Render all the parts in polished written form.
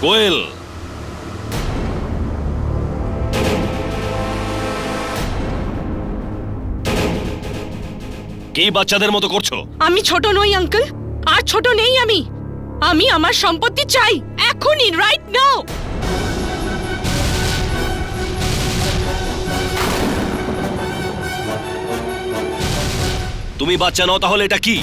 কোয়েল, কি বাচ্চাদের মতো করছো? আমি ছোট নই আঙ্কেল, আর ছোট নেই আমি। আমি আমার সম্পত্তি চাই এখনই, রাইট নাও। তুমি বাচ্চা নও তাহলে এটা কি?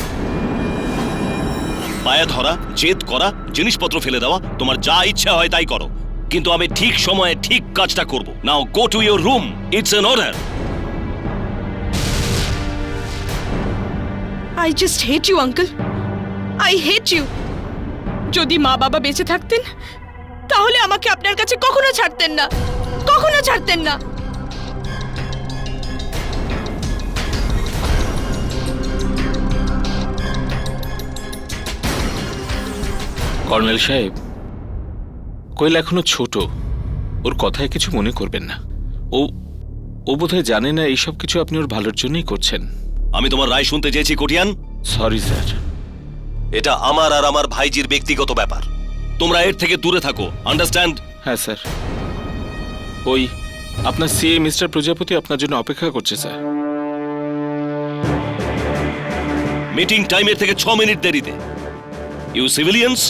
পায়ে ধরা, জেদ করা, জিনিসপত্র ফেলে দেওয়া, তোমার যা ইচ্ছা হয় তাই করো, কিন্তু আমি ঠিক সময়ে ঠিক কাজটা করব। Now go to your room, it's an order. I just hate you uncle, I hate you. যদি মা বাবা বেঁচে থাকতেন তাহলে আমাকে আপনার কাছে কখনো ছাড়তেন না, কখনো ছাড়তেন না। কর্নেল সাহেব, কোয়েল এখনো ছোট, ওর কথায় কিছু মনে করবেন না। ও বোধহয় জানে না এইসব কিছু আপনি ওর ভালোর জন্যই করছেন। আমি তোমার রায় শুনতে চেয়েছি কোটিয়ান। Sorry sir. এটা আমার আর আমার ভাইজির ব্যক্তিগত ব্যাপার, তোমরা এর থেকে দূরে থাকো, আন্ডারস্ট্যান্ড? হ্যাঁ স্যার। ওই আপনার সিএ মিস্টার প্রজাপতি আপনার জন্য অপেক্ষা করছে স্যার। মিটিং টাইমের থেকে 6 মিনিট দেরিতে। ইউ সিভিলিয়ানস,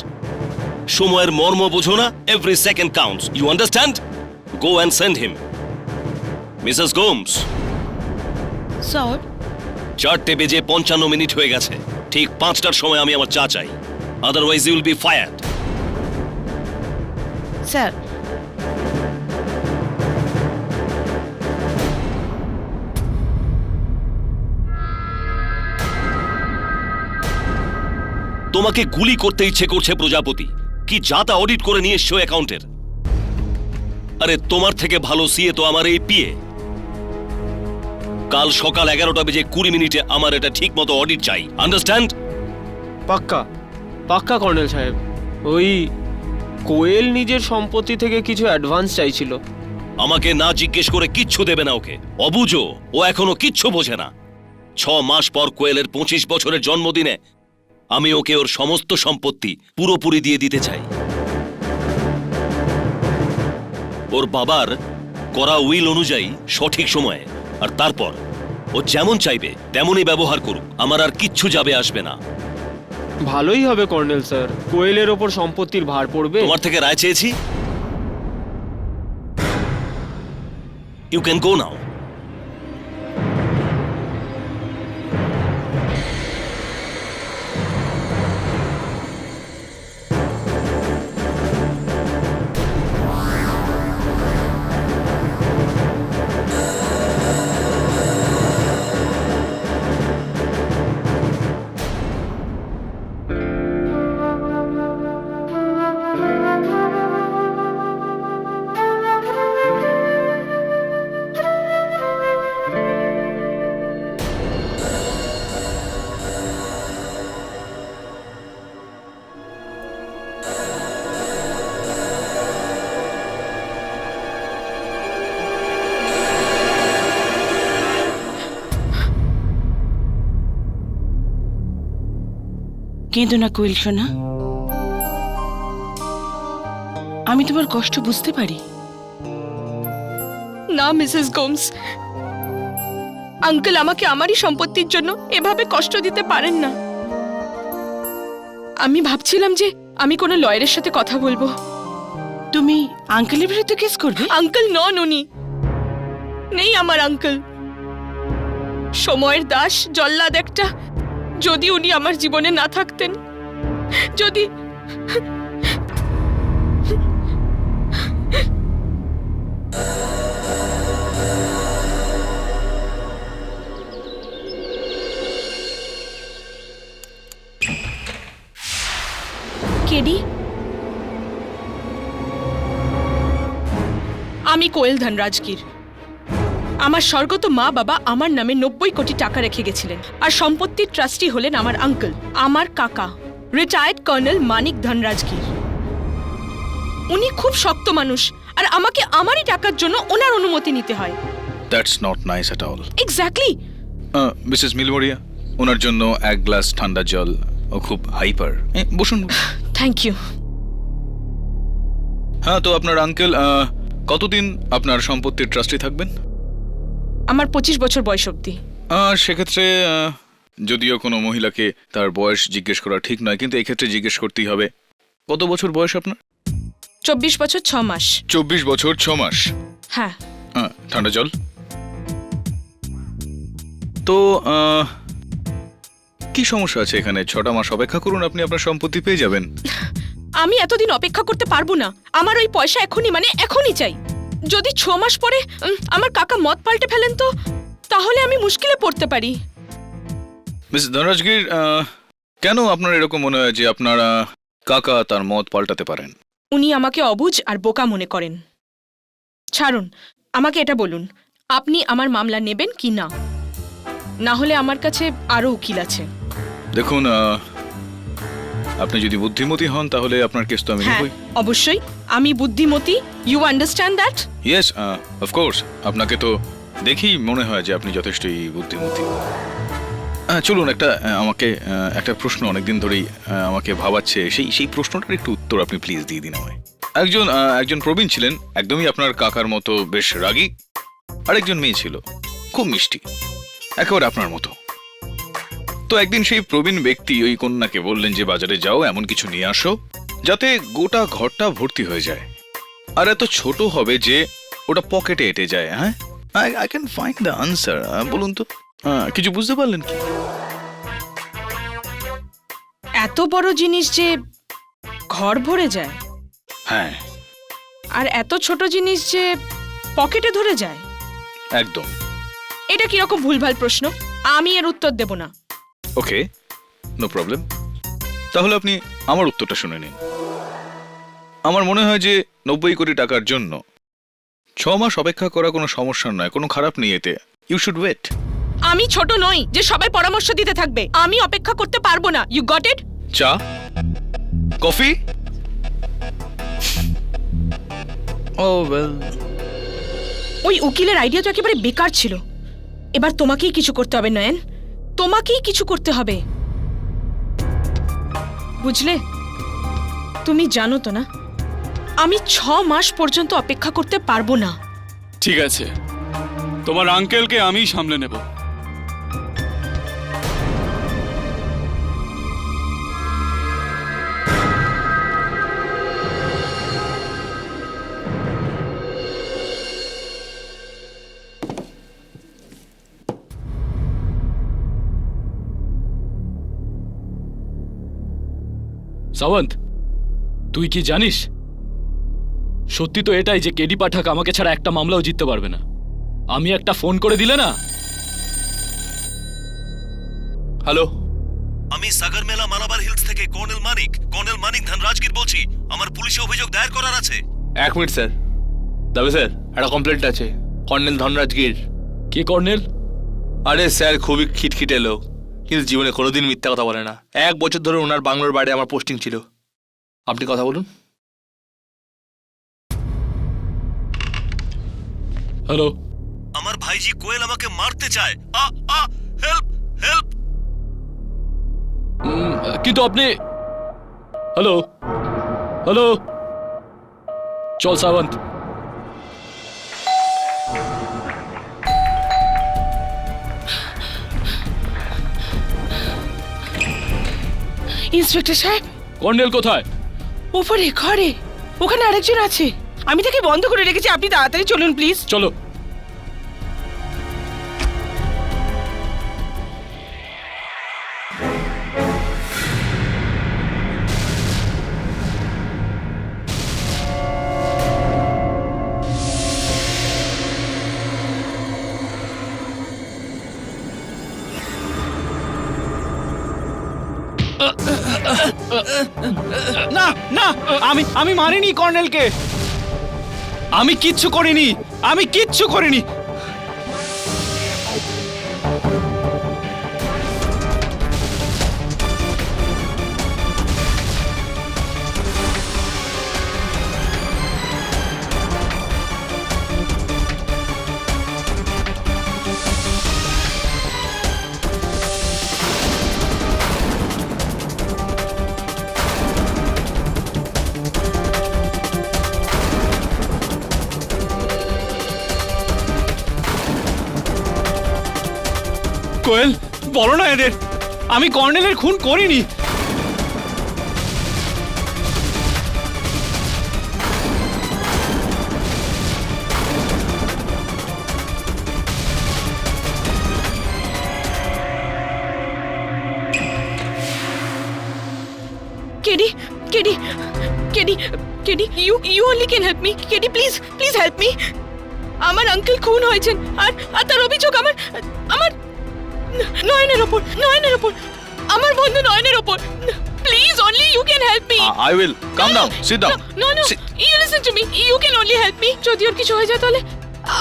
সময়ের মর্ম বোঝো না? Every second counts, you understand? Go and send him. Mrs Gomes. Sir, 4:55 হয়ে গেছে, ঠিক 5টার সময় আমি আমার চা চাই, otherwise you will be fired. Sir. তোমাকে গুলি করতে ইচ্ছে করছে প্রজাপতি, কি যা তা অডিট করে নিয়ে এসছো অ্যাকাউন্টের। আরে তোমার থেকে ভালো সিএ তো আমার এই পিএ। কাল সকাল 11:20 আমার এটা ঠিক মতো অডিট চাই, আন্ডারস্ট্যান্ড? পাক্কা পাক্কা কর্নেল সাহেব। ওই কোয়েল নিজের সম্পত্তি থেকে কিছু অ্যাডভান্স চাইছিল। আমাকে না জিজ্ঞেস করে কিচ্ছু দেবে না ওকে, অবুঝো, ও এখনো কিচ্ছু বোঝে না। 6 মাস পর কোয়েলের 25 বছরের জন্মদিনে আমি ওকে ওর সমস্ত সম্পত্তি পুরোপুরি দিয়ে দিতে চাই। ওর বাবার করা উইল অনুযায়ী সঠিক সময়ে, আর তারপর ও যেমন চাইবে তেমনই ব্যবহার করুক, আমার আর কিচ্ছু যাবে আসবে না। ভালোই হবে কর্নেল স্যার, কোয়েলের ওপর সম্পত্তির ভার পড়বে। তোমার থেকে রায় চেয়েছি, ইউ ক্যান গো নাও। কেঁদো না কোয়েল সোনা, আমি তোমার কষ্ট বুঝতে পারি। না মিসেস গোমস, আঙ্কেল আমাকে আমারই সম্পত্তির জন্য এভাবে কষ্ট দিতে পারেন না। আমি ভাবছিলাম যে আমি কোনো লয়ারের সাথে কথা বলবো। তুমি আঙ্কেলের বিরুদ্ধে কেস করবে? আঙ্কেল নন উনি, নেই আমার আঙ্কেল, সময়ের দাস, জল্লাদ একটা। যদি উনি আমার জীবনে না থাকতেন, যদি কেডি, আমি কোয়েল ধনরাজগীর। আমার স্বর্গত মা বাবা আমার নামে 90 কোটি টাকা রেখে গেছিলেন, আর সম্পত্তির ট্রাস্টি হলেন আমার আঙ্কেল, আমার কাকা, রিটায়ার্ড কর্নেল মানিক ধনরাজগীর। উনি খুব শক্ত মানুষ, আর আমাকে আমারই টাকার জন্য ওনার অনুমতি নিতে হয়। That's not nice at all. Exactly. Mrs মিলমোরিয়া, ওনার জন্য 1 গ্লাস ঠান্ডা জল। ও খুব হাইপার। বসুন। Thank you. হ্যাঁ, তো আপনার আঙ্কেল কতদিন আপনার সম্পত্তির ট্রাস্টি থাকবেন? আমার 25 বছর বয়স অবধি। সেক্ষেত্রে যদিও কোনো মহিলাকে তার বয়স জিজ্ঞেস করা ঠিক নয়, কিন্তু এই ক্ষেত্রে জিজ্ঞেস করতেই হবে। কত বছর বয়স আপনার? 24 বছর 6 মাস। 24 বছর 6 মাস। হ্যাঁ। ঠান্ডা জল। তো কি সমস্যা আছে এখানে? 6টা মাস অপেক্ষা করুন, আপনি আপনার সম্পত্তি পেয়ে যাবেন। আমি এতদিন অপেক্ষা করতে পারবো না। আমার ওই পয়সা এখনই, মানে এখনই চাই। যদি 6 মাস পরে আমার কাকা মত পাল্টে ফেলেন তো, তাহলে আমি মুশকিলে পড়তে পারি। মিস ধনরাজগীর, কেন আপনার এরকম মনে হয় যে আপনার কাকা তার মত পাল্টাতে পারেন? উনি আমাকে অবুঝ আর বোকা মনে করেন। ছাড়ুন, আমাকে এটা বলুন, আপনি আমার মামলা নেবেন কি না? না হলে আমার কাছে আরো উকিল আছে। দেখুন, আপনি যদি বুদ্ধিমতী হন তাহলে আপনার কেস তো আমি হ্যাঁ, নেবই। অবশ্যই আমি বুদ্ধিমতী। You understand that? Yes, of course. আপনাকে তো দেখেই মনে হয় যে আপনি যথেষ্টই বুদ্ধিমতী। চলুন, আমাকে একটা প্রশ্ন অনেকদিন ধরেই আমাকে ভাবাচ্ছে। সেই প্রশ্নটার একটু উত্তর আপনি প্লিজ দিয়ে দিন আমায়। একজন প্রবীণ ছিলেন, একদমই আপনার কাকার মতো বেশ রাগী। আরেকজন মেয়ে ছিল, খুব মিষ্টি, একেবারে আপনার মতো। তো একদিন সেই প্রবীণ ব্যক্তি ওই কন্যাকে বললেন যে বাজারে যাও, এমন কিছু নিয়ে আসো যাতে গোটা ঘরটা ভর্তি হয়ে যায়, আর এত ছোট হবে যে ওটা পকেটে এঁটে যায়। হ্যাঁ, I can find the answer. বলুন তো, কিছু বুঝতে পারলেন কি? এত বড় জিনিস যে ঘর ভরে যায়, হ্যাঁ, আর এত ছোট জিনিস যে পকেটে ধরে যায়, একদম। এটা কিরকম ভুলভাল প্রশ্ন? আমি এর উত্তর দেব না। ওকে, নো প্রবলেম। তাহলে আপনি আমার উত্তরটা শুনে নিন। আমার মনে হয় যে 90 কোটি টাকার জন্য 6 মাস অপেক্ষা করা কোনো সমস্যা নয়, কোনো খারাপ নেই এতে। You should wait. আমি ছোট নই যে সবাই পরামর্শ দিতে থাকবে। আমি অপেক্ষা করতে পারবো না। You got it? চা, কফি? ও ওয়েল। ওই উকিলের আইডিয়া তো একেবারে বেকার ছিল। এবার তোমাকেই কিছু করতে হবে নয়ন, তোমাকেই কিছু করতে হবে, বুঝলে? তুমি জানো তো না, আমি 6 মাস পর্যন্ত অপেক্ষা করতে পারবো না। ঠিক আছে, তোমার আঙ্কেলকে আমিই সামলে নেব। সাওয়ন্ত, তুই কি জানিস, সত্যি তো এটাই যে কেডি পাঠক আমাকে ছাড়া একটা মামলাও জিততে পারবে না। আমি একটা ফোন করে দিলে না। হ্যালো, আমি সাগর মেলা মালাবার হিলস থেকে কর্নেল মানিক ধনরাজগীর বলছি। আমার পুলিশে অভিযোগ দায়ের করার আছে। 1 মিনিট স্যার। তবে স্যার, একটা কমপ্লেন্ট আছে। কর্নেল ধনরাজগীর। কে কর্নেল? আরে স্যার, খুবই খিটখিটে লোক, কিন্তু জীবনে কোনোদিন মিথ্যা কথা বলে না। 1 বছর ধরে ওনার বাংলোর বাড়ি আমার পোস্টিং ছিল। আপনি কথা বলুন। হ্যালো, আমার ভাইজি কোয়েল আমাকে মারতে চায়। Help help. কিন্তু আপনি... হ্যালো হ্যালো, চল সাওয়ন্ত। ইন্সপেক্টর সাহেব, কর্নেল কোথায়? উপরে ঘরে, ওখানে আরেকজন আছে। আমি তাকে বন্ধ করে রেখেছি। আপনি তাড়াতাড়ি চলুন প্লিজ। চলো। না না, আমি মারিনি কর্নেলকে। আমি কিচ্ছু করিনি। কোয়েল বলো না এদের, আমি কর্নেলের খুন করিনি। KD, KD, KD, KD, you only can help me. KD, please help me. আমার আঙ্কেল খুন হয়েছেন আর তার অভিযোগ আমার নয়নের ওপর, আমার বন্ধু নয়নের ওপর। Please, only you can help me. I will. Calm down. Sit down. No, you listen to me. You can only help me. যদি ওর কিছু হয়ে যায় তাহলে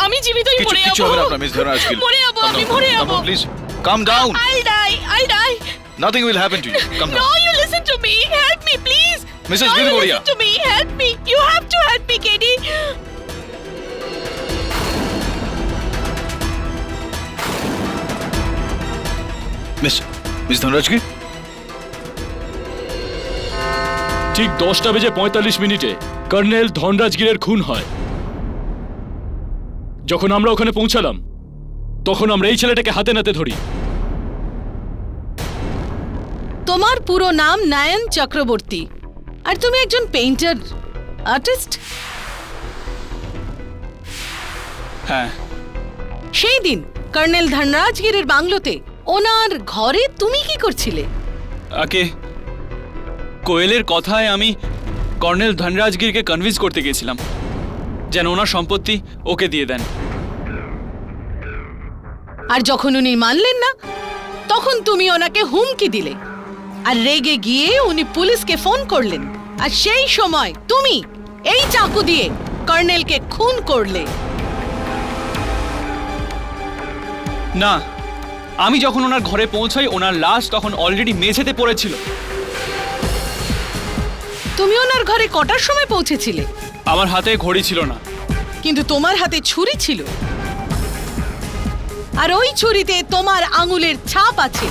আমি জীবিতই মরে কিছু যাবো। হবে না আপনার মিস ধনরাজগির। মরে যাবো, আমি মরে যাবো। Please calm down. I'll die. Nothing will happen to you. Come No, down. you listen to me. Help me, please. Mrs. No, you Gilgoria. listen to me. Help me. You have to help me, Katie. Miss Dhanrajgir. ঠিক 10:45 colonel ধনরাজগিরের খুন হয়। যখন আমরা ওখানে পৌঁছালাম তখন আমরা এই ছেলেটাকে হাতে নাতে ধরি। তোমার পুরো নাম নায়ন চক্রবর্তী, আর তুমি একজন পেইন্টার আর্টিস্ট। হ্যাঁ, সেই দিন কর্নেল ধনরাজগিরের বাংলোতে ওনার ঘরে তুমি কি করছিলে? আগে কোয়েলের কথায় আমি কর্নেল ধনরাজগিরকে কনভিন্স করতে গেছিলাম যেন ওনার সম্পত্তি ওকে দিয়ে দেন। আর যখন উনি মানলেন না তখন তুমি ওনাকে হুমকি দিলে, আর রেগে গিয়ে উনি পুলিশকে ফোন করলেন, আর সেই সময় তুমি এই চাকু দিয়ে কর্নেলকে খুন করলে। না, আমি যখন ওনার ঘরে পৌঁছাই ওনার লাশ তখন অলরেডি মেঝেতে পড়েছিল। তুমি ওনার ঘরে কটার সময় পৌঁছেছিলে? আমার হাতে ঘড়ি ছিল না। কিন্তু তোমার হাতে ছুরি ছিল, আর ওই ছুরিতে তোমার আঙুলের ছাপ আছে।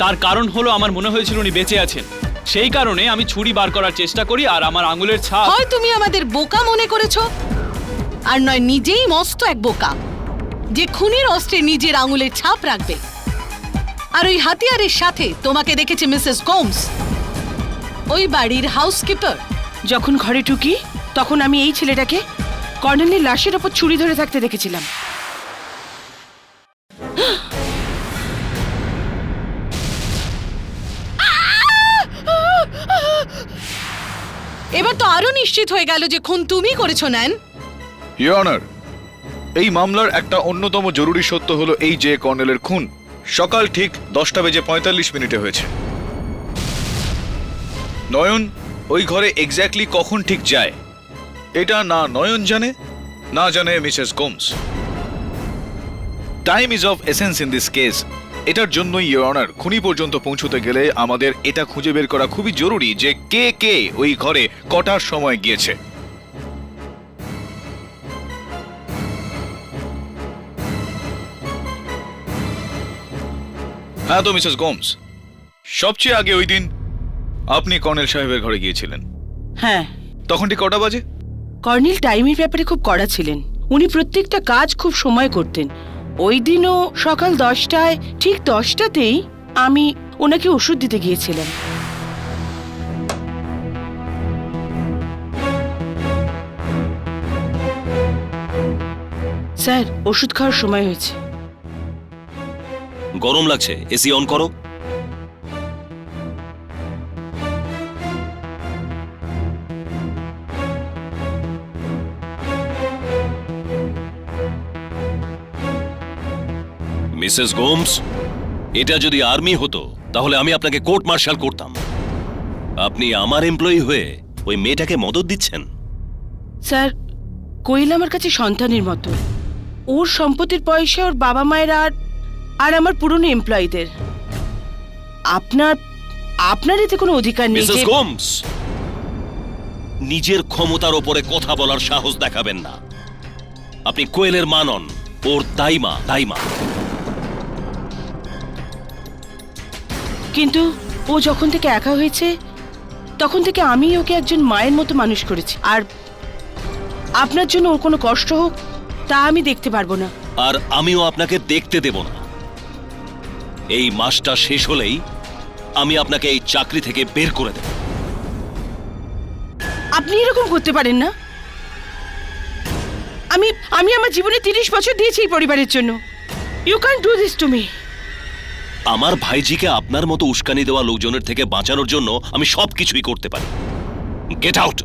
তার কারণ হলো আমার মনে হয়েছিল উনি বেঁচে আছেন, সেই কারণে আমি ছুরি বার করার চেষ্টা করি আর আমার আঙুলের ছাপ। হয় তুমি আমাদের বোকা মনে করেছো, আর নয় নিজেই মস্ত এক বোকা যে খুনের অস্ত্রে নিজের আঙুলের ছাপ রাখবে। আর ওই হাতিয়ারের সাথে তোমাকে দেখেছে মিসেস গোমস, ওই বাড়ির হাউসকিপার। যখন ঘরে ঢুকি তখন আমি এই ছেলেটাকে কর্নেলের লাশের ওপর ছুরি ধরে থাকতে দেখেছিলাম। এবার তো আরো নিশ্চিত হয়ে গেল যে খুন তুমি করেছো নেন। ইওর অনার, এই মামলার একটা অন্যতম জরুরি সত্য হলো এই যে কর্নেলের খুন সকাল ঠিক 10:45 হয়েছে। নয়ন ওই ঘরে এক্স্যাক্টলি কখন ঠিক যায় এটা না নয়ন জানে, না জানে Mrs Gomes. Time is of essence in this case. এটার জন্যই ইওর অনার, খুনি পর্যন্ত পৌঁছতে গেলে আমাদের এটা খুঁজে বের করা খুবই জরুরি যে কে কে ওই ঘরে কটার সময় গিয়েছে। হ্যাঁ তো মিসেস গোমস, সবচেয়ে আগে ওই দিন আপনি কর্নেল সাহেবের ঘরে গিয়েছিলেন। হ্যাঁ, তখন ঠিক কটা বাজে? কর্নেল টাইমের ব্যাপারে খুব কড়া ছিলেন। উনি প্রত্যেকটা কাজ খুব সময় করতেন। ওই দিনও সকাল 10টায়, ঠিক 10টাতেই আমি ওনাকে ওষুধ দিতে গিয়েছিলাম। স্যার, ওষুধ খাওয়ার সময় হয়েছে। গরম লাগছে, এসি অন করো। মিসেস গোমস, এটা যদি আর্মি হতো তাহলে আমি আপনাকে কোর্ট মার্শাল করতাম। আপনি আমার এমপ্লয়ি হয়ে ওই মেয়েটাকে মদত দিচ্ছেন। স্যার, কোয়েল আমার কাছে সন্তানের মতো। ওর সম্পত্তির পয়সা ওর বাবা মায়ের আর আমার পুরনো এমপ্লয়িদের। আপনার এতে কোনো অধিকার নেই। মিসেস গোমস, নিজের ক্ষমতার ওপরে কথা বলার সাহস দেখাবেন না। আপনি কোয়েলের মা নন, ওর দাইমা। কিন্তু ও যখন থেকে একা হয়েছে তখন থেকে আমি ওকে একজন মায়ের মতো মানুষ করেছি। আর আপনার জন্য ওর কোনো কষ্ট হোক তা আমি দেখতে পারবো না। আর আমিও আপনাকে দেখতে দেব না। এই মাসটা শেষ হলেই আমি আপনাকে এই চাকরি থেকে বের করে দেব। আপনি এরকম করতে পারেন না। আমি আমার জীবনে 30 বছর দিয়েছি এই পরিবারের জন্য। You can do this to me. আমার ভাইজিকে আপনার মতো উস্কানি দেওয়া লোকজনের থেকে বাঁচানোর জন্য আমি সবকিছুই করতে পারি। Get out.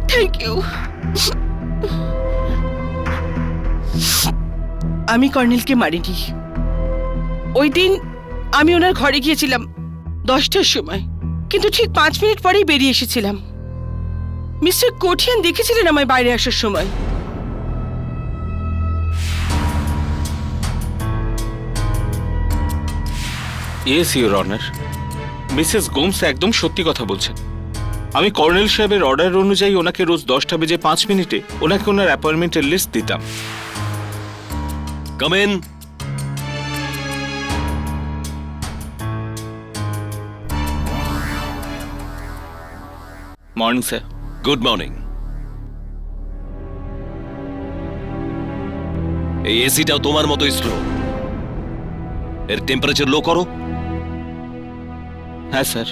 Thank you. আমি কর্নেলকে মারিনি। ওই দিন আমি ওনার ঘরে গিয়েছিলাম 10টার সময়, কিন্তু ঠিক 5 মিনিট পরেই বেরিয়ে এসেছিলাম। মিস্টার কোঠিয়ান দেখেছিলেন আমায় বাইরে আসার সময়। Yes your honour, Mrs Gomes একদম সত্যি কথা বলছেন। আমি কর্নেল সাহেবের অর্ডার অনুযায়ী ওনাকে রোজ 10:05 ওনাকে ওনার অ্যাপয়েন্টমেন্টের লিস্ট দিতাম। Come in. Morning sir. Good morning. এই এসিটাও তোমার মতোই স্লো। এর টেম্পারেচার লো করো। হ্যাঁ স্যার।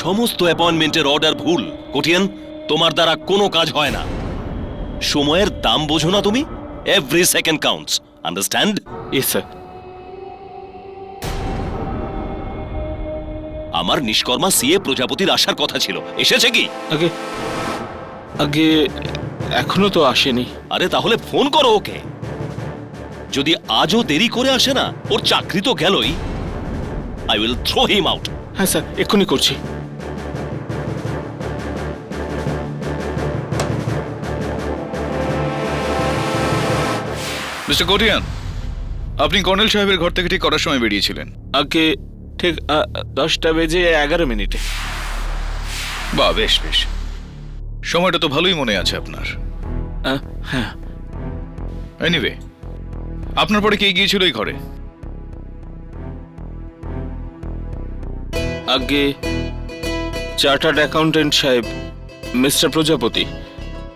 সমস্ত অ্যাপয়েন্টমেন্টের অর্ডার ভুল। কোটিয়ান, তোমার দ্বারা কোনো কাজ হয় না। সময়ের দাম বোঝো না তুমি? Every second counts, understand? Yes sir. আমার নিষ্কর্মা সিএ প্রজাপতির আসার কথা ছিল, এসেছে কি? আগে আগে এখনো তো আসেনি। আরে তাহলে ফোন করো ওকে। যদি আজও দেরি করে আসে না, ওর চাকরি তো গেলই। I will throw him out. হ্যাঁ স্যার, এক্ষুনি করছি। মিস্টার কোটিয়ান, আপনি কর্নেল সাহেবের ঘর থেকে ঠিক করার সময় বেরিয়েছিলেন? আগে ঠিক 10:11 বাহ, বেশ বেশ, সময়টা তো ভালোই মনে আছে আপনার। হ্যাঁ। এনিওয়ে, আপনার পরে কে গিয়েছিল এই ঘরে? আগে চার্টার্ড অ্যাকাউন্টেন্ট সাহেব মিস্টার প্রজাপতি,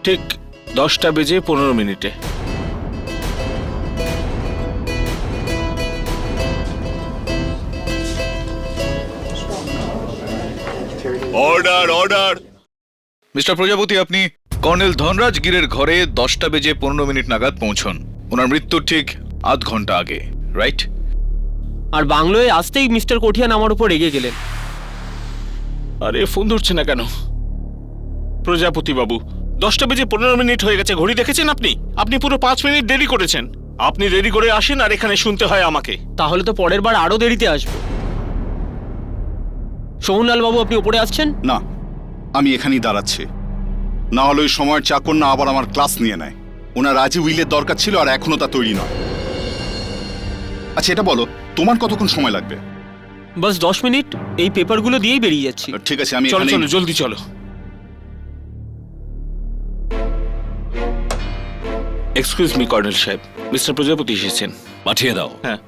ঠিক 10:15 অর্ডার, অর্ডার। মিস্টার প্রজাপতি, আপনি কর্নেল ধনরাজ গিরের ঘরে 10:15 নাগাদ পৌঁছন। ওনার মৃত্যুর ঠিক আধ ঘন্টা আগে, রাইট? আর বাংলোয় আসতেই মিস্টার কোঠিয়ান আমার উপর রেগে গেলেন। আরে ফোন ধরছে না কেন? প্রজাপতি বাবু, 10:15 হয়ে গেছে। ঘড়ি দেখেছেন আপনি? আপনি পুরো 5 মিনিট দেরি করেছেন। আপনি দেরি করে আসেন আর এখানে শুনতে হয় আমাকে। তাহলে তো পরের বার আরো দেরিতে আসবো। সোহনলাল বাবু, আপনি উপরে আসছেন? না, আমি এখানেই দাঁড়াচ্ছি। না হলে ওই সময়ের চাকর না আবার আমার ক্লাস নিয়ে নেয়। ওনার আজই উইলের দরকার ছিল আর এখনো তা তৈরি নয়। আচ্ছা এটা বলো, তোমার কতক্ষণ সময় লাগবে? বাস 10 মিনিট। এই পেপারগুলো দিয়েই বেরিয়ে যাচ্ছি। ঠিক আছে, আমি চলো এখানেই- চলো, জলদি চলো। এক্সকিউজ মি কর্নেল সাহেব, মিস্টার প্রজাপতি এসেছেন। পাঠিয়ে দাও। হ্যাঁ।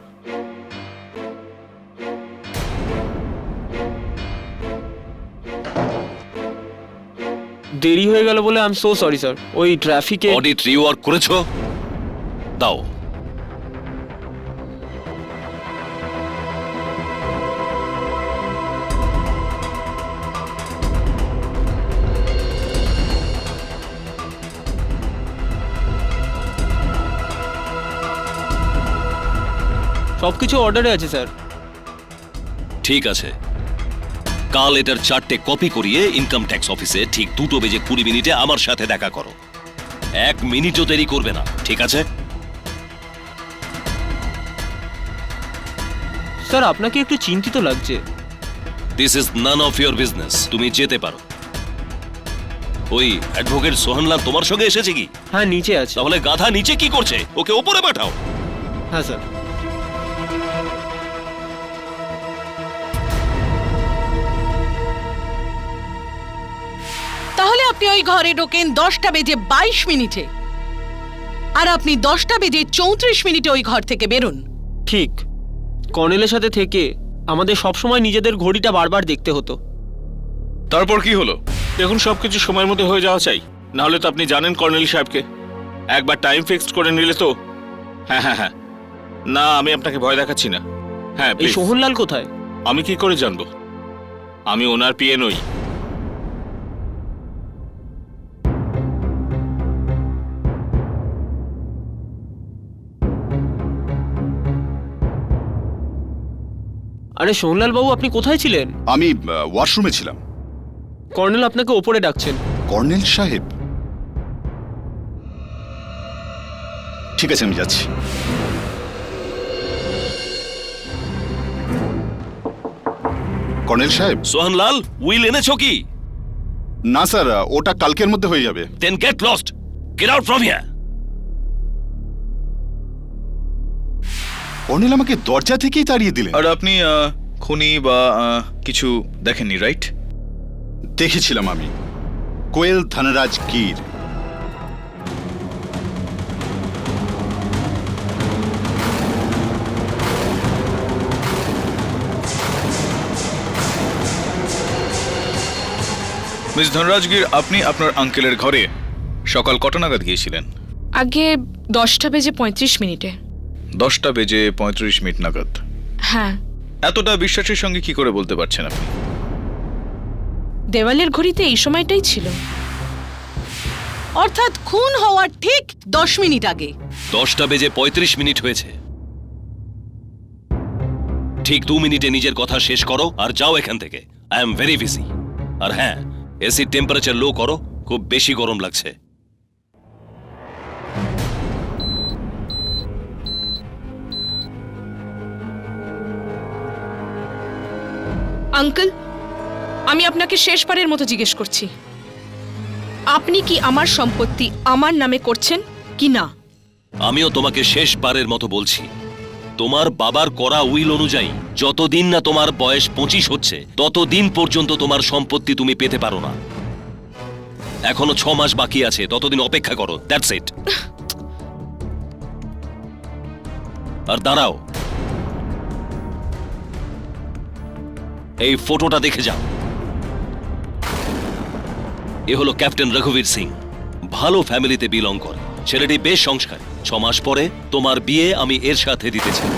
দেরি হয়ে গেল বলে I am so sorry sir. ওই ট্রাফিকে। অডিট রিওয়ার্ক করেছো? দাও। সবকিছু অর্ডারে আছে স্যার। ঠিক আছে, কাল এটার 4টে কপি করিয়ে ইনকাম ট্যাক্স অফিসে ঠিক 2:20 আমার সাথে দেখা করো। 1 মিনিটও দেরি করবে না, ঠিক আছে? স্যার, আপনাকে একটু চিন্তিত লাগছে। This is none of your business. তুমি যেতে পারো। ওই অ্যাডভোকেট সোহনলাল তোমার সঙ্গে এসেছে কি? হ্যাঁ, নিচে আছে। তাহলে গাধা নিচে কি করছে? ওকে ওপরে পাঠাও। হ্যাঁ স্যার। তাহলে আপনি ওই ঘরে ঢোকেন 10:22 আর আপনি 10:34 ওই ঘর থেকে বেরোন। ঠিক। কর্নেলের সাথে থেকে আমাদের সবসময় নিজেদের ঘড়িটা বারবার দেখতে হতো। তারপর কি হলো? দেখুন, সবকিছু সময়ের মধ্যে হয়ে যাওয়া চাই, না হলে তো আপনি জানেন কর্নেল সাহেবকে। একবার টাইম ফিক্সড করে নিলে তো। হ্যাঁ হ্যাঁ হ্যাঁ, না আমি আপনাকে ভয় দেখাচ্ছি না। হ্যাঁ এই please। সোহনলাল কোথায়? আমি কি করে জানবো? আমি ওনার পিএ নই। আরে সোহনলাল বাবু, আপনি কোথায় ছিলেন? আমি ওয়াশরুমে ছিলাম। কর্নেল আপনাকে ওপরে ডাকছেন। কর্নেল সাহেব? ঠিক আছে, আমি যাচ্ছি। কর্নেল সাহেব? সোহনলাল, উইল এনেছো কি? না স্যার, ওটা কালকের মধ্যে হয়ে যাবে। Then get lost, get out from here. Colonel আমাকে দরজা থেকেই তাড়িয়ে দিলেন। আর আপনি খুনি বা কিছু দেখেননি, রাইট? দেখেছিলাম আমি কোয়েল ধনরাজ গির। মিস ধনরাজগীর, আপনি আপনার আঙ্কেলের ঘরে সকাল কটা নাগাদ গিয়েছিলেন? আগে 10:35 10:35 নাগাদ। হ্যাঁ। এতটা বিশ্বাসের সঙ্গে কি করে বলতে পারছেন আপনি? দেওয়ালের ঘড়িতে এই সময়টাই ছিল। অর্থাৎ খুন হওয়ার ঠিক 10 মিনিট আগে। 10:35 হয়েছে। ঠিক 2 মিনিটে নিজের কথা শেষ করো আর যাও এখান থেকে। I am very busy. আর হ্যাঁ, এসির টেম্পারেচার লো করো, খুব বেশি গরম লাগছে। আঙ্কেল, আমি আপনাকে শেষবারের মতো জিজ্ঞেস করছি, আপনি কি আমার সম্পত্তি আমার নামে করছেন কি না? আমিও তোমাকে শেষবারের মতো বলছি, তোমার বাবার করা উইল অনুযায়ী যতদিন না তোমার বয়স 25 হচ্ছে ততদিন পর্যন্ত তোমার সম্পত্তি তুমি পেতে পারো না। এখনো 6 মাস বাকি আছে, ততদিন অপেক্ষা করো। That's it. আর দাঁড়াও, এই ফটোটা দেখে যাও। এ হলো ক্যাপ্টেন রঘুবীর সিং। ভালো ফ্যামিলিতে বিলং করে, ছেলেটি বেশ সংস্কারী। 6 মাস পরে তোমার বিয়ে আমি এর সাথে দিতে চাই।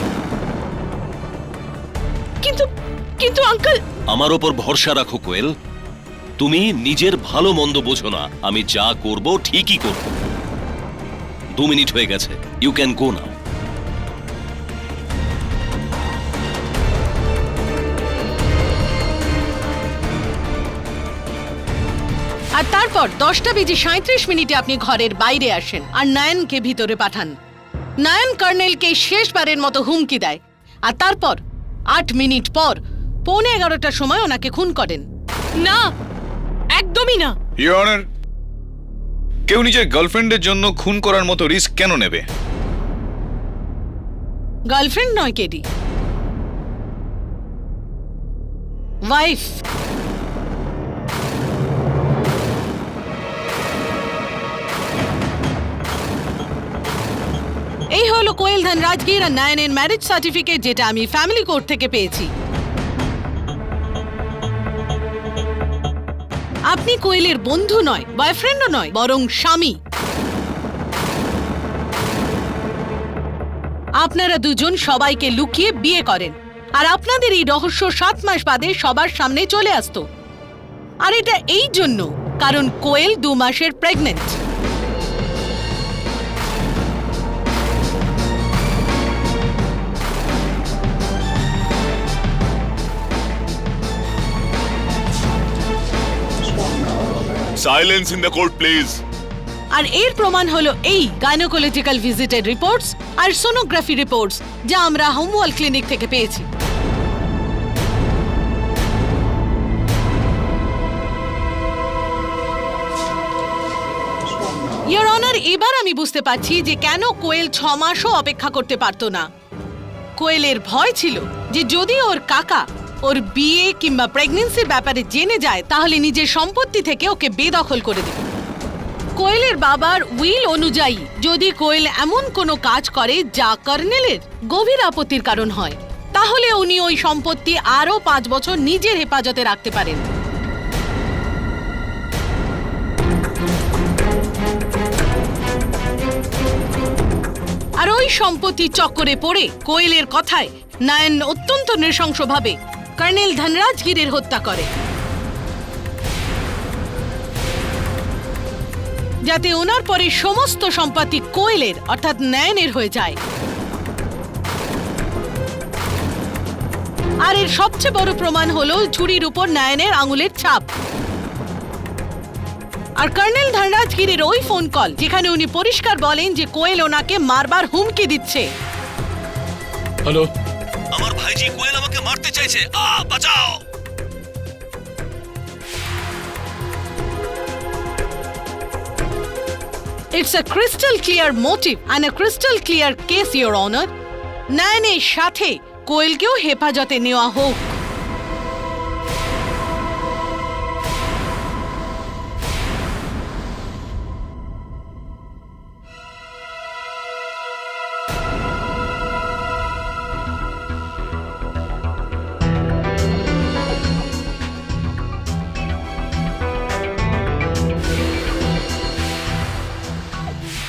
কিন্তু কিন্তু আঙ্কেল, আমার ওপর ভরসা রাখো কোয়েল। তুমি নিজের ভালো মন্দ বোঝো না। আমি যা করব ঠিকই করব। 2 মিনিট হয়ে গেছে, ইউ ক্যান গো নাও। আর তারপর 10:37 আপনি ঘরের বাইরে আসেন আর নয়নকে ভিতরে পাঠান। নয়ন কর্নেলকে শেষবারের মতো হুমকি দেয় আর তারপর 8 মিনিট পর 11:15টার সময় ওনাকে খুন করেন। না, একদমই না। ইওর অনার, কেউ নিজের গার্লফ্রেন্ডের জন্য খুন করার মতো রিস্ক কেন নেবে? গার্লফ্রেন্ড নয় কেডি, ওয়াইফ। এই হলো কোয়েল ধনরাজগীর আর নয়নের ম্যারেজ সার্টিফিকেট, যেটা আমি ফ্যামিলি কোর্ট থেকে পেয়েছি। আপনি কোয়েলের বন্ধু নয়, বয়ফ্রেন্ডও নয়, বরং স্বামী। আপনারা দুজন সবাইকে লুকিয়ে বিয়ে করেন আর আপনাদের এই রহস্য 7 মাস বাদে সবার সামনে চলে আসতো। আর এটা এই জন্য কারণ কোয়েল 2 মাসের pregnant. Silence in the court please. আর এর প্রমাণ হলো এই গাইনোকোলজিক্যাল ভিজিটের রিপোর্টস আর সোনোগ্রাফি রিপোর্টস, যা আমরা হোমওয়াল ক্লিনিক থেকে পেয়েছি। ইওর অনার, এবার আমি বুঝতে পারছি যে কেন কোয়েল 6 মাসও অপেক্ষা করতে পারতো না। কোয়েলের ভয় ছিল যে যদি ওর কাকা ওর বিয়ে কিংবা প্রেগন্যান্সির ব্যাপারে জেনে যায় তাহলে নিজের সম্পত্তি থেকে ওকে বেদখল করে দেবে। কোয়েলের বাবার উইল অনুযায়ী যদি কোয়েল এমন কোনো কাজ করে যা কর্নেলের গভীর আপত্তির কারণ হয়, তাহলে উনি ওই সম্পত্তি আরও 5 বছর নিজের হেফাজতে রাখতে পারেন। আর ওই সম্পত্তির চক্করে পড়ে কোয়েলের কথায় নয়ন অত্যন্ত নৃশংসভাবে কর্নেল ধনরাজগিরের হত্যা করে, যাতে ওনার পরে সমস্ত সম্পত্তি কোয়েলের অর্থাৎ নয়নের হয়ে যায়। আর এর সবচেয়ে বড় প্রমাণ হলো ছুরির উপর নয়নের আঙুলের ছাপ। আর কর্নেল ধনরাজগিরের ওই ফোন কল যেখানে উনি পরিষ্কার বলেন যে কোয়েল ওনাকে মারবার হুমকি দিচ্ছে। হ্যালো, আমার ভাইজি কোয়েল আমাকে মারতে চাইছে, বাঁচাও। It's a crystal clear motive and a crystal clear case, Your Honor. নয়নের সাথে কোয়েলকেও হেফাজতে নেওয়া হোক।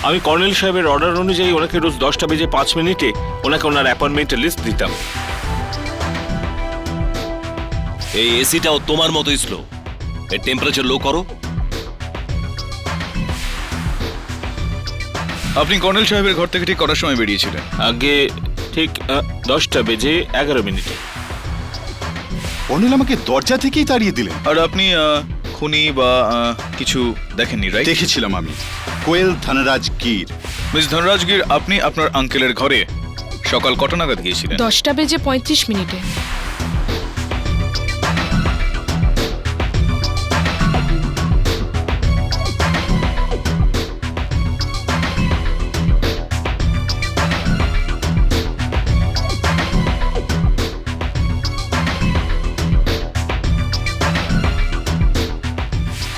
আমি কর্নেল সাহেবের অর্ডার অনুযায়ী ওনাকে রোজ 10টা বেজে 5 মিনিটে ওনাকে ওনার অ্যাপয়েন্টমেন্টের লিস্ট দিতাম। এই এসিটাও তোমার মতোই স্লো। এর টেম্পারেচার লো করো। আপনি কর্নেল সাহেবের ঘর থেকে ঠিক কটার সময় বেরিয়েছিলেন? আগে ঠিক 10টা বেজে 11 মিনিটে। অনিল আমাকে দরজা থেকেই তাড়িয়ে দিলেন। আর আপনি খুনি বা কিছু দেখেননি, রাইট? দেখেছিলাম আমি কোয়েল ধনরাজগির। মিস ধনরাজগির, আপনি আপনার আঙ্কেলের ঘরে সকাল কটা নাগাদ গিয়েছিলেন? 10টা বেজে 35 মিনিটে।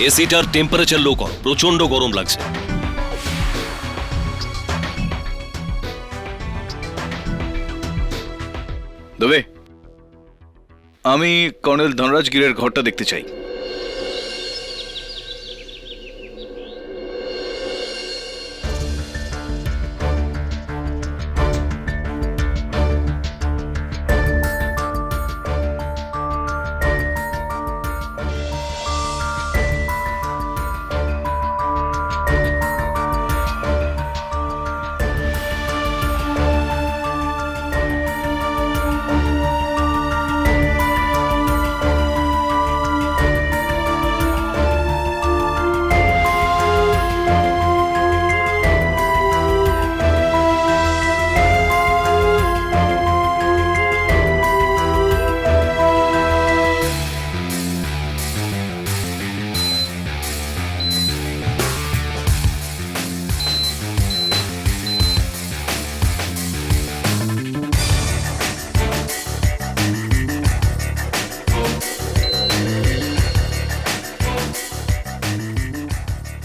এসিটার টেম্পারেচার লো করো, প্রচন্ড গরম লাগছে। দবে, আমি কর্নেল ধনরাজগিরের ঘরটা দেখতে চাই।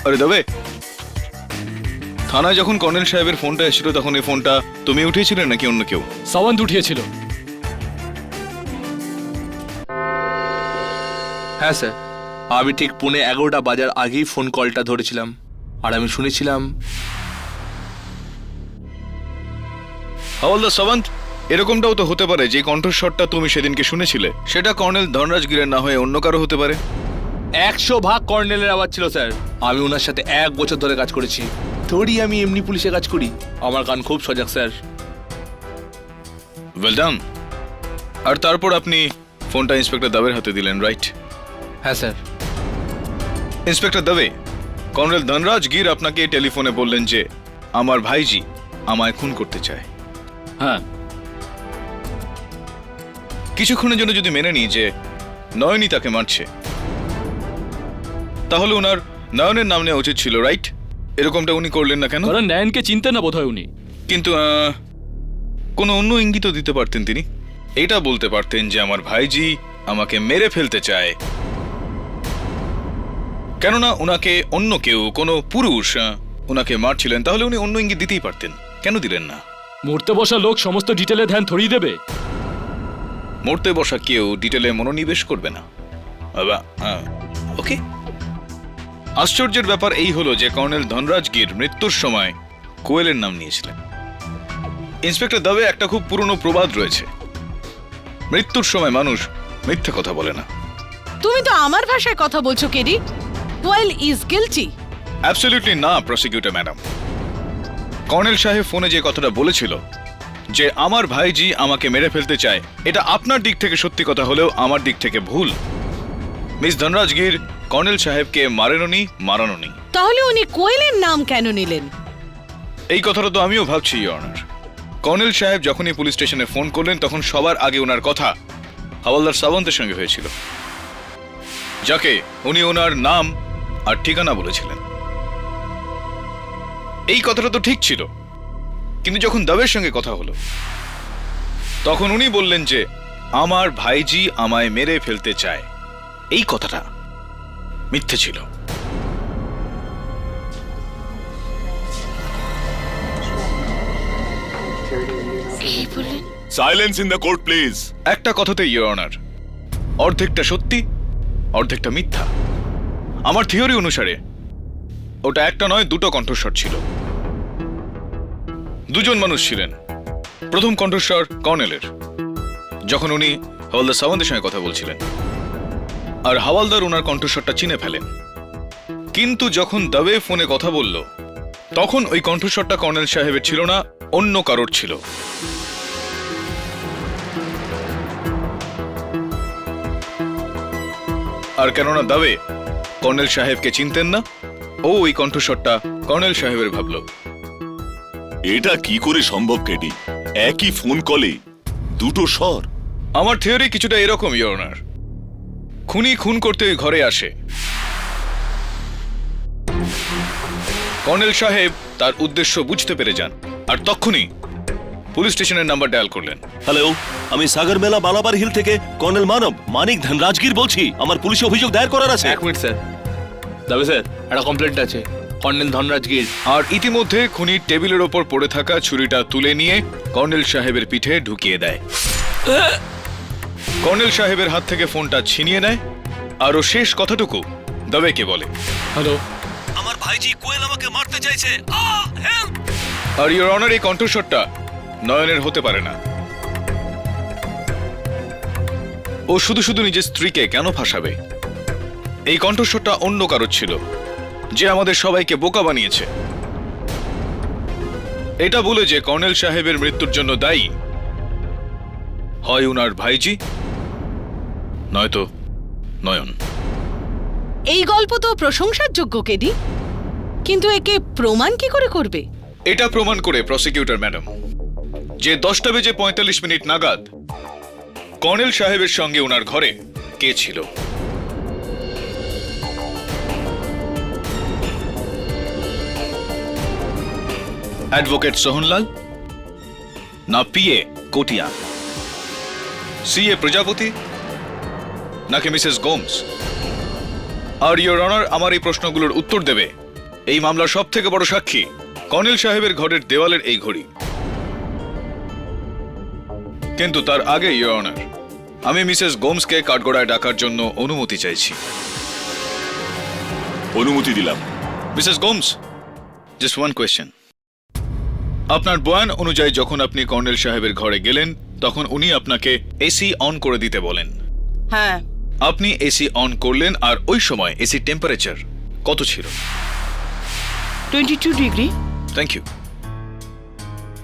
আরে দবে, থানায় যখন কর্নেল সাহেবের ফোনটা এসেছিল তখন এই ফোনটা তুমি উঠিয়েছিলে নাকি অন্য কেউ? সাওয়ান্ত উঠিয়েছিল। হ্যাঁ স্যার, আমি ঠিক 11:15 বাজার আগেই ফোন কলটা ধরেছিলাম। আর আমি শুনেছিলাম। হাওলদার সাওয়ান্ত, এরকমটাও তো হতে পারে যে কণ্ঠস্বরটা তুমি সেদিনকে শুনেছিলে সেটা কর্নেল ধনরাজগিরের না হয়ে অন্য কারো হতে পারে। 100 ভাগ কর্নেলের আওয়াজ ছিল স্যার। আমি ওনার সাথে 1 বছর ধরে কাজ করেছি। থোড়ি আমি এমনি পুলিশে কাজ করি। আমার কান খুব সজাগ স্যার। Well done. আর তারপর আপনি ফোনটা ইন্সপেক্টর দাবের হাতে দিলেন, রাইট? হ্যাঁ স্যার। ইন্সপেক্টর দাবে, কর্নেল ধনরাজগির আপনাকে টেলিফোনে বললেন যে আমার ভাইজি আমায় খুন করতে চায়। হ্যাঁ, কিছুক্ষণের জন্য যদি মেনে নিই যে নয়নই তাকে মারছে, তাহলে ওনার নয়নের নাম নেওয়া উচিত ছিল, রাইট? এরকমটা উনি করলেন না কেন? কারণ ন্যায়নকে চিনতেন না বোধহয় উনি। কিন্তু কোনো অন্য ইঙ্গিতও দিতে পারতেন তিনি। এটা বলতে পারতেন যে আমার ভাইজি আমাকে মেরে ফেলতে চায়, কেননা ওনাকে অন্য কেউ, কোনো পুরুষ ওনাকে মারছিলেন, তাহলে উনি অন্য ইঙ্গিত দিতেই পারতেন। কেন দিলেন না? মরতে বসা লোক সমস্ত ডিটেলে ধ্যান থরিয়ে দেবে। মরতে বসা কেউ ডিটেলে মনোনিবেশ করবে না। ওকে। আশ্চর্যের ব্যাপার এই হলো যে কর্নেল ধনরাজগীর মৃত্যুর সময় কোয়েলের নাম নিয়েছিলেন। ইন্সপেক্টর দবে একটা খুব পুরনো প্রবাদ রয়েছে, মৃত্যুর সময় মানুষ মিথ্যে কথা বলে না। তুমি তো আমার ভাষায় কথা বলছো KD. Koel is guilty. Absolutely না প্রসিকিউটর ম্যাডাম। কর্নেল সাহেব ফোনে যে কথাটা বলেছিল যে আমার ভাইজি আমাকে মেরে ফেলতে চায়, এটা আপনার দিক থেকে সত্যি কথা হলেও আমার দিক থেকে ভুল। মিস ধনরাজগীর কর্নেল সাহেবকে মারেননি, মারানোনি। তাহলে উনি কোয়েলের নাম কেন নিলেন? এই কথাটা তো আমিও ভাবছি, ইওর অনার। কর্নেল সাহেব যখনই পুলিশ স্টেশনে ফোন করলেন তখন সবার আগে ওনার কথা হাওলদার সাবন্তের সঙ্গে হয়েছিল, যাকে উনি ওনার নাম আর ঠিকানা বলেছিলেন। এই কথাটা তো ঠিক ছিল, কিন্তু যখন দবের সঙ্গে কথা হলো তখন উনি বললেন যে আমার ভাইজি আমায় মেরে ফেলতে চায়। এই কথাটা মিথ্যে ছিল। Silence in the court please. একটা কথাতে ইওর অনার, অর্ধেকটা সত্যি অর্ধেকটা মিথ্যা। আমার থিওরি অনুসারে ওটা একটা নয়, দুটো কণ্ঠস্বর ছিল। দুজন মানুষ ছিলেন। প্রথম কণ্ঠস্বর কর্নেলের, যখন উনি হাওলদার সাবন্তের সঙ্গে কথা বলছিলেন, আর হাওলদার ওনার কণ্ঠস্বরটা চিনে ফেলেন। কিন্তু যখন দবে ফোনে কথা বলল তখন ওই কণ্ঠস্বরটা কর্নেল সাহেবের ছিল না, অন্য কারোর ছিল। আর কেননা দাবে কর্নেল সাহেবকে চিনতেন না, ও ওই কণ্ঠস্বরটা কর্নেল সাহেবের ভাবল। এটা কি করে সম্ভব কেডি? একই ফোন কলে দুটো স্বর। আমার থিওরি কিছুটা এরকম, ইওর অনার। খুনি খুন করতে ওই ঘরে আসে, কর্নেল সাহেব তার উদ্দেশ্য বুঝতে পেরে যান, আর তখনই পুলিশ স্টেশনের নাম্বার ডায়াল করলেন। হ্যালো, আমি সাগর মেলা বালাবার হিল থেকে কর্নেল মানিক ধনরাজগীর বলছি। আমার পুলিশে অভিযোগ দায়ের করার আছে। এক মিনিট স্যার। দাবে স্যার, একটা কমপ্লেন্ট আছে কর্নেল ধনরাজগীর। আর ইতিমধ্যে খুনি টেবিলের ওপর পড়ে থাকা ছুরিটা তুলে নিয়ে কর্নেল সাহেবের পিঠে ঢুকিয়ে দেয়। কর্নেল সাহেবের হাত থেকে ফোনটা ছিনিয়ে নেয়, আর ও শেষ কথাটুকু দবেকে বলে। হ্যালো, আমার ভাইজি কোয়েল আমাকে মারতে চাইছে, হেল্প। আর ইওর অনার, এই কণ্ঠস্বরটা নয়নের হতে পারে না। ও শুধু শুধু নিজের স্ত্রীকে কেন ফাঁসাবে? এই কণ্ঠস্বরটা অন্য কারোর ছিল, যে আমাদের সবাইকে বোকা বানিয়েছে। এটা বলে যে কর্নেল সাহেবের মৃত্যুর জন্য দায়ী হয় উনার ভাইজি, নয়তো নয়ন। এই গল্প তো প্রশংসার যোগ্য কেডি, কিন্তু একে প্রমাণ কি করে করবে? এটা প্রমাণ করে প্রসিকিউটর ম্যাডাম যে 10:45 নাগাদ কর্নেল সাহেবের সঙ্গে ওনার ঘরে কে ছিল। অ্যাডভোকেট সোহনলাল, না পিএ কোটিয়া, সিএ প্রজাপতি, নাকি মিসেস গোমস? আর ইওর অনার, আমার এই প্রশ্নগুলোর উত্তর দেবে এই মামলার সব থেকে বড় সাক্ষী কর্নেল সাহেবের ঘরের দেওয়ালের এই ঘড়ি। কিন্তু তার আগে ইওর অনার, আমি মিসেস গোমসকে কাঠগড়ায় ডাকার জন্য অনুমতি চাইছি। অনুমতি দিলাম। Mrs Gomes, just one question. আপনার বয়ান অনুযায়ী যখন আপনি কর্নেল সাহেবের ঘরে গেলেন তখন উনি আপনাকে এসি অন করে দিতে বলেন। হ্যাঁ। আপনি এসি অন করলেন, আর ওই সময় এসি টেম্পারেচার কত ছিল? 22 degree. Thank you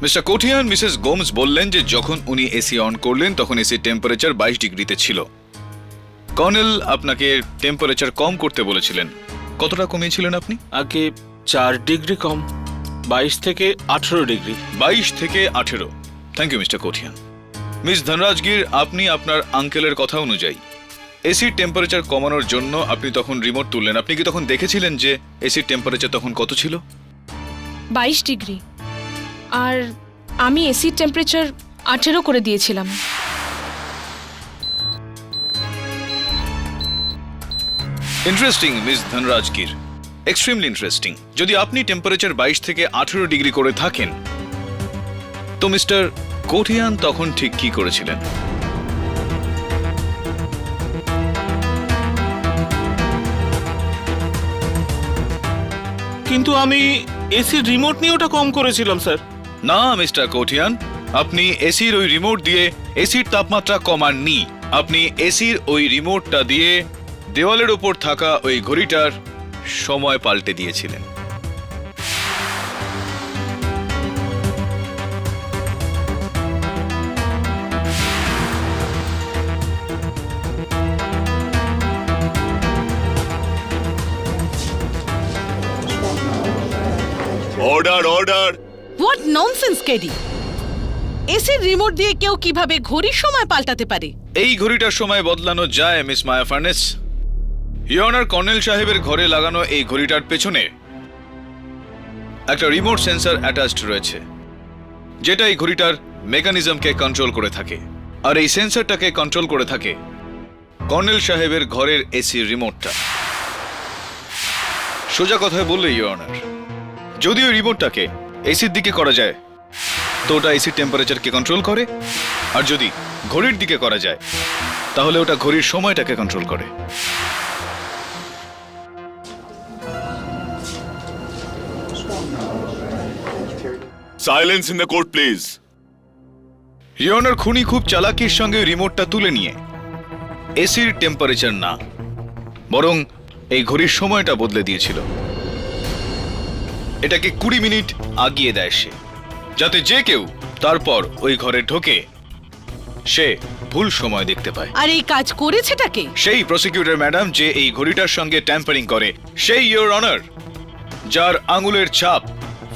mister Kothian. Mrs Gomes বললেন যে যখন উনি এসি অন করলেন তখন এসি টেম্পারেচার 22 ডিগ্রিতে ছিল। কর্নেল আপনাকে টেম্পারেচার কম করতে বলেছিলেন, কতটা কমিয়েছিলেন আপনি? আগে 4 ডিগ্রি কম, 22 থেকে 18 ডিগ্রি। 22 থেকে 18। Thank you mister Kothian. Miss Dhanrajgir, আপনি আপনার আঙ্কেলের কথা অনুযায়ী এসির টেম্পারেচার কমানোর জন্য আপনি তখন রিমোট তুললেন। আপনি কি তখন দেখেছিলেন যে এসির টেম্পারেচার তখন কত ছিল? 22 ডিগ্রি। আর আমি এসির টেম্পারেচার 18 করে দিয়েছিলাম। Interesting miss Dhanrajgir, extremely interesting. যদি আপনি টেম্পারেচার 22 থেকে 18 ডিগ্রি করে থাকেন, তো মিস্টার কোঠিয়ান তখন ঠিক কি করেছিলেন? কিন্তু আমি এসির রিমোট নিয়ে ওটা কম করেছিলাম স্যার। না মিস্টার কোঠিয়ান, আপনি এসির ওই রিমোট দিয়ে এসির তাপমাত্রা কমাননি। আপনি এসির ওই রিমোটটা দিয়ে দেওয়ালের উপর থাকা ওই ঘড়িটার সময় পাল্টে দিয়েছিলেন। Order order. What nonsense KD! এসির রিমোট দিয়ে কেউ কিভাবে ঘড়ির সময় পাল্টাতে পারে? এই ঘড়িটার সময় বদলানো যায় মিস মায়া ফার্নেস। ইয়নার কর্নেল সাহেবের ঘরে লাগানো এই ঘড়িটার পেছনে একটা রিমোট সেন্সর অ্যাটাচড রয়েছে, যেটা এই ঘড়িটার মেকানিজমকে কন্ট্রোল করে থাকে। আর এই সেন্সরটাকে কন্ট্রোল করে থাকে কর্নেল সাহেবের ঘরের এসির রিমোটটা। সোজা কথায় বললে ইয়নার, যদি ওই রিমোটটাকে এসির দিকে করা যায় তো ওটা এসির টেম্পারেচারকে কন্ট্রোল করে, আর যদি ঘড়ির দিকে করা যায় তাহলে ওটা ঘড়ির সময়টাকে কন্ট্রোল করে। Silence in the court please. ইয়নার খুনি খুব চালাকির সঙ্গে রিমোটটা তুলে নিয়ে এসির টেম্পারেচার না, বরং এই ঘড়ির সময়টা বদলে দিয়েছিল। এটাকে 20 মিনিট আগিয়ে দেয় সে, যাতে যে কেউ তারপর ওই ঘরে ঢোকে সে ভুল সময় দেখতে পায়। আর এই কাজ করেছেটাকে? সেই প্রসিকিউটর ম্যাডাম যে এই ঘড়িটার সঙ্গে ট্যাম্পারিং করে, সেই ইয়োর অনার, যার আঙুলের ছাপ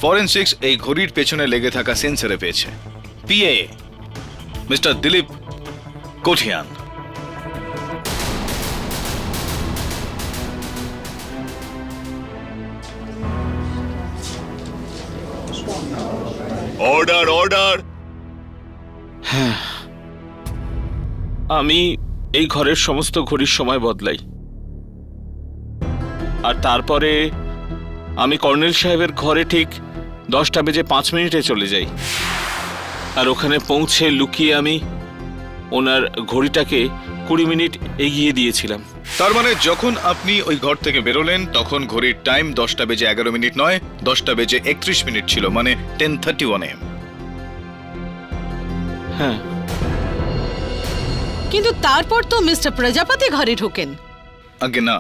ফরেনসিক্স এই ঘড়ির পেছনে লেগে থাকা সেন্সরে পেয়েছে। PA mister Dilip Kothian. Order order. আমি এই ঘরের সমস্ত ঘড়ির সময় বদলাই, আর তারপরে আমি কর্নেল সাহেবের ঘরে ঠিক 10:05 চলে যাই। আর ওখানে পৌঁছে লুকিয়ে আমি ওনার ঘড়িটাকে 20 মিনিট এগিয়ে দিয়েছিলাম। তার মানে যখন আপনি ওই ঘর থেকে বেরোলেন তখন ঘড়ির টাইম 10:11 নয়, 10:31 ছিল, মানে 10:31 AM। হ্যাঁ, কিন্তু তারপর তো মিস্টার প্রজাপতি ঘরে ঢোকেন। আগে না,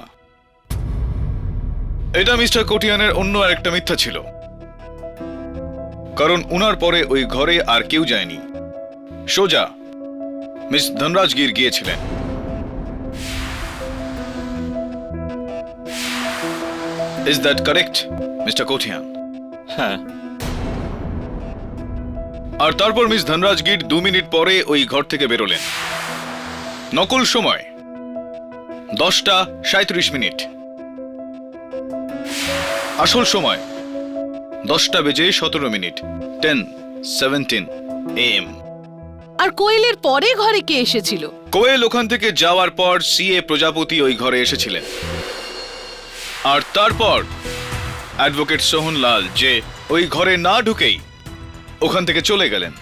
এটা মিস্টার কোটিয়ানের অন্য আরেকটা মিথ্যা ছিল, কারণ উনার পরে ওই ঘরে আর কেউ যায়নি, সোজা মিস ধনরাজগীর গিয়েছিলেন। Is that correct mister Kotian? হ্যাঁ। আর তারপর মিস ধনরাজগীর 2 মিনিট পরে ওই ঘর থেকে বেরোলেন। নকল সময় 10:37। আসল সময় 10:17, 10:17 AM। আর কোয়েলের পরে ঘরে কে এসেছিল? কোয়েল ওখান থেকে যাওয়ার পর সিএ প্রজাপতি ওই ঘরে এসেছিলেন, আর তারপর অ্যাডভোকেট সোহনলাল যে ওই ঘরে না ঢুকেই ওখান থেকে চলে গেলেন।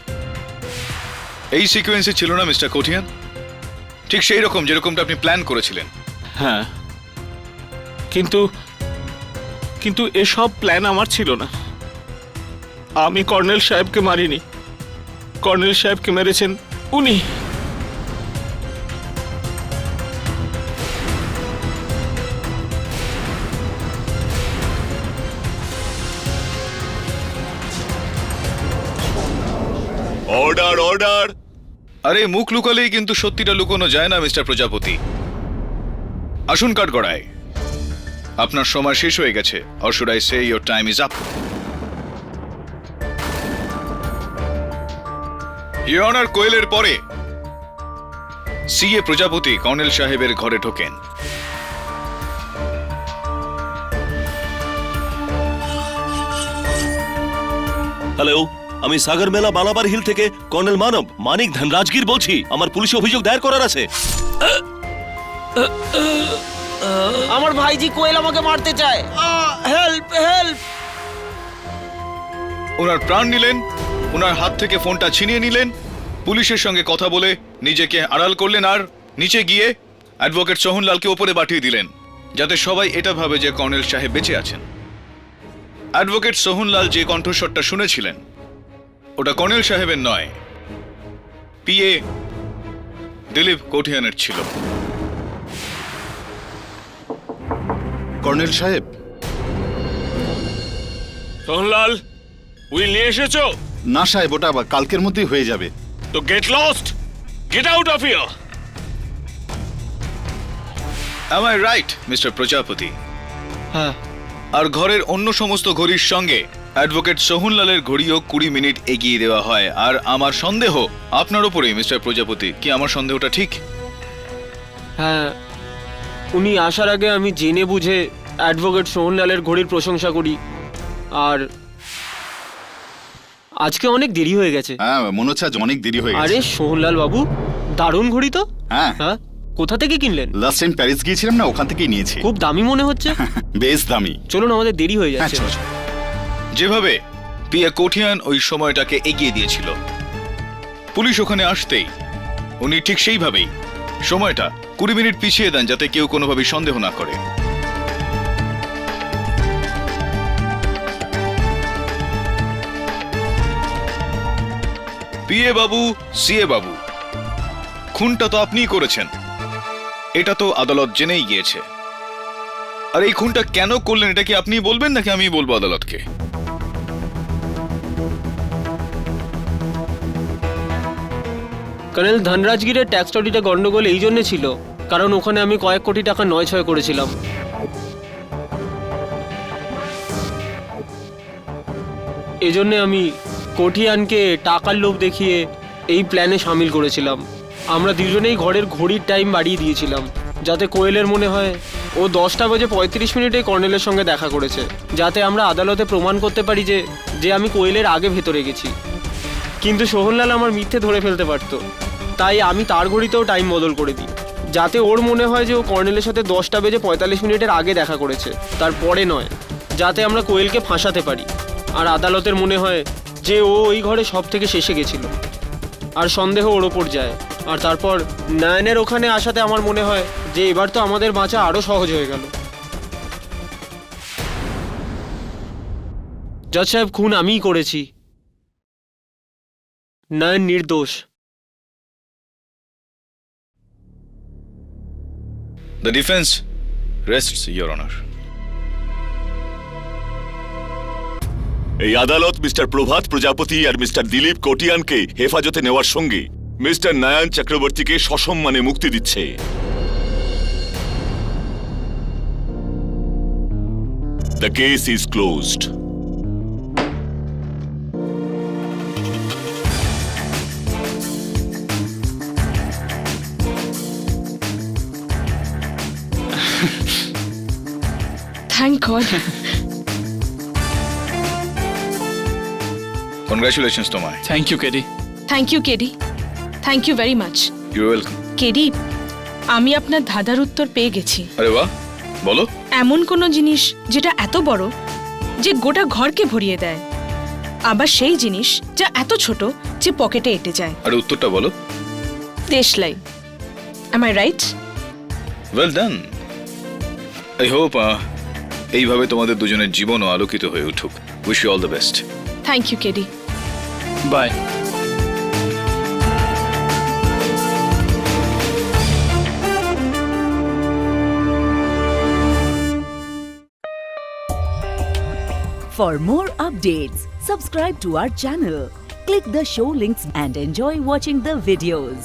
এই সিকোয়েন্সে ছিল না মিস্টার কোঠিয়ান? ঠিক সেই রকম যেরকমটা আপনি প্ল্যান করেছিলেন। হ্যাঁ, কিন্তু এসব প্ল্যান আমার ছিল না। আমি কর্নেল সাহেবকে মারিনি, কর্নেল সাহেবকে মেরেছেন উনি। Order order. আরে মুখ লুকালেই কিন্তু সত্যিটা লুকোনো যায় না মিস্টার প্রজাপতি। আসুন কাঠগড়ায়, আপনার সময় শেষ হয়ে গেছে। Or should I say your time is up. Your honour, কোয়েলের পরে সিএ প্রজাপতি কর্নেল সাহেবের ঘরে ঢোকেন। হ্যালো, আমি সাগর মেলা বালাবার হিল থেকে কর্নেল মানিক ধনরাজগীর বলছি। আমার পুলিশে অভিযোগ দায়ের করার আছে। আমার ভাইজি কোয়েল আমাকে মারতে চায়, হেল্প হেল্প। ওনার প্রাণ নিলেন, ওনার হাত থেকে ফোনটা ছিনিয়ে নিলেন, পুলিশের সঙ্গে কথা বলে নিজেকে আড়াল করলেন, আর নিচে গিয়ে অ্যাডভোকেট সোহনলালকে ওপরে পাঠিয়ে দিলেন, যাতে সবাই এটা ভাবে যে কর্নেল সাহেব বেঁচে আছেন। অ্যাডভোকেট সোহনলাল যে কণ্ঠস্বরটা শুনেছিলেন ওটা কর্নেল সাহেবের নয়, পিএ দিলীপ কোঠিয়ানের ছিল। কর্নেল সাহেব, সোহনলাল, উইল নিয়ে এসেছো? না সাহেব, ওটা আবার কালকের মধ্যেই হয়ে যাবে। তো gate lost, get out of here. Am I right, mister প্রজাপতি? হ্যাঁ, আর ঘরের অন্য সমস্ত ঘড়ির সঙ্গে অ্যাডভোকেট সোহনলালের ঘড়িও 20 মিনিট এগিয়ে দেওয়া হয়। আর আমার সন্দেহ আপনার উপরেই, মিস্টার প্রজাপতি। কি আমার সন্দেহটা ঠিক? হ্যাঁ, উনি আসার আগে আমি জেনে বুঝে অ্যাডভোকেট সোহনলালের ঘড়ির প্রশংসা করি। আর আজকে অনেক দেরি হয়ে গেছে। হ্যাঁ, মনে হচ্ছে আজ অনেক দেরি হয়ে আরে গেছে। সোহনলাল বাবু, দারুণ ঘড়ি তো। হ্যাঁ, হ্যাঁ, কোথা থেকে কিনলেন? লাস্ট টাইম প্যারিস গিয়েছিলাম না, ওখান থেকেই নিয়েছি। খুব দামি মনে হচ্ছে। বেশ দামি। চলুন, আমাদের দেরি হয়ে হ্যাঁ, যাচ্ছে। চলো, চলো। যেভাবে পিয়া কোঠিয়ান ওই সময়টাকে এগিয়ে দিয়েছিল, পুলিশ ওখানে আসতেই উনি ঠিক সেইভাবেই সময়টা 20 মিনিট পিছিয়ে দেন, যাতে কেউ কোনোভাবেই সন্দেহ না করে। পিএ বাবু, সিএ বাবু, খুনটা তো আপনিই করেছেন, এটা তো আদালত জেনেই গিয়েছে। আর এই খুনটা কেন করলেন এটা কি আপনি বলবেন নাকি আমি বলবো আদালতকে? কর্নেল ধনরাজগীরের ট্যাক্স অডিটে গন্ডগোল এই জন্য ছিল কারণ ওখানে আমি কয়েক কোটি টাকা নয় ছয় করেছিলাম। এজন্য আমি কোঠিয়ানকে টাকার লোভ দেখিয়ে এই প্ল্যানে সামিল করেছিলাম। আমরা দুজনেই ঘরের ঘড়ির টাইম বাড়িয়ে দিয়েছিলাম, যাতে কোয়েলের মনে হয় ও 10টা বেজে 35 মিনিটে কর্নেলের সঙ্গে দেখা করেছে, যাতে আমরা আদালতে প্রমাণ করতে পারি যে আমি কোয়েলের আগে ভেতরে গেছি। কিন্তু সোহনলাল আমার মিথ্যে ধরে ফেলতে পারত, তাই আমি তার ঘড়িতেও টাইম বদল করে দিই, যাতে ওর মনে হয় যে ও কর্নেলের সাথে 10টা বেজে 45 মিনিটের আগে দেখা করেছে, তারপরে নয়, যাতে আমরা কোয়েলকে ফাঁসাতে পারি। আর আদালতের মনে হয় যে ও ওই ঘরে সব থেকে শেষে গেছিল, আর সন্দেহ ওর ওপর যায়। আর তারপর নয়নের ওখানে আসাতে আমার মনে হয় যে এবার তো আমাদের বাঁচা আরো সহজ হয়ে গেল। জজ সাহেব, খুন আমিই করেছি, নয়ন নির্দোষ। The defense rests, Your Honor. এই আদালত মিস্টার প্রভাত প্রজাপতি আর মিস্টার দিলীপ কোটিয়ানকে হেফাজতে নেওয়ার সঙ্গে মিস্টার নয়ন চক্রবর্তীকে সসম্মানে মুক্তি দিচ্ছে। The case is closed. Thank God. Congratulations তোমায়। Thank you KD. Thank you KD, thank you very much. You're welcome. KD, আমি আপনার ধাঁধার উত্তর পেয়ে গেছি। আরে বাহ, বলো। এমন কোনো জিনিস যেটা এত বড় যে গোটা ঘরকে ভরিয়ে দেয়, আবার সেই জিনিস যা এত ছোট যে পকেটে এঁটে যায়। আরে উত্তরটা বলো। দেশলাই। Am I right? Well done. I hope এইভাবে তোমাদের দুজনের জীবনও আলোকিত হয়ে উঠুক। Wish you all the best. Thank you, KD. Bye. For more updates, subscribe to our channel, click the show links and enjoy watching the videos.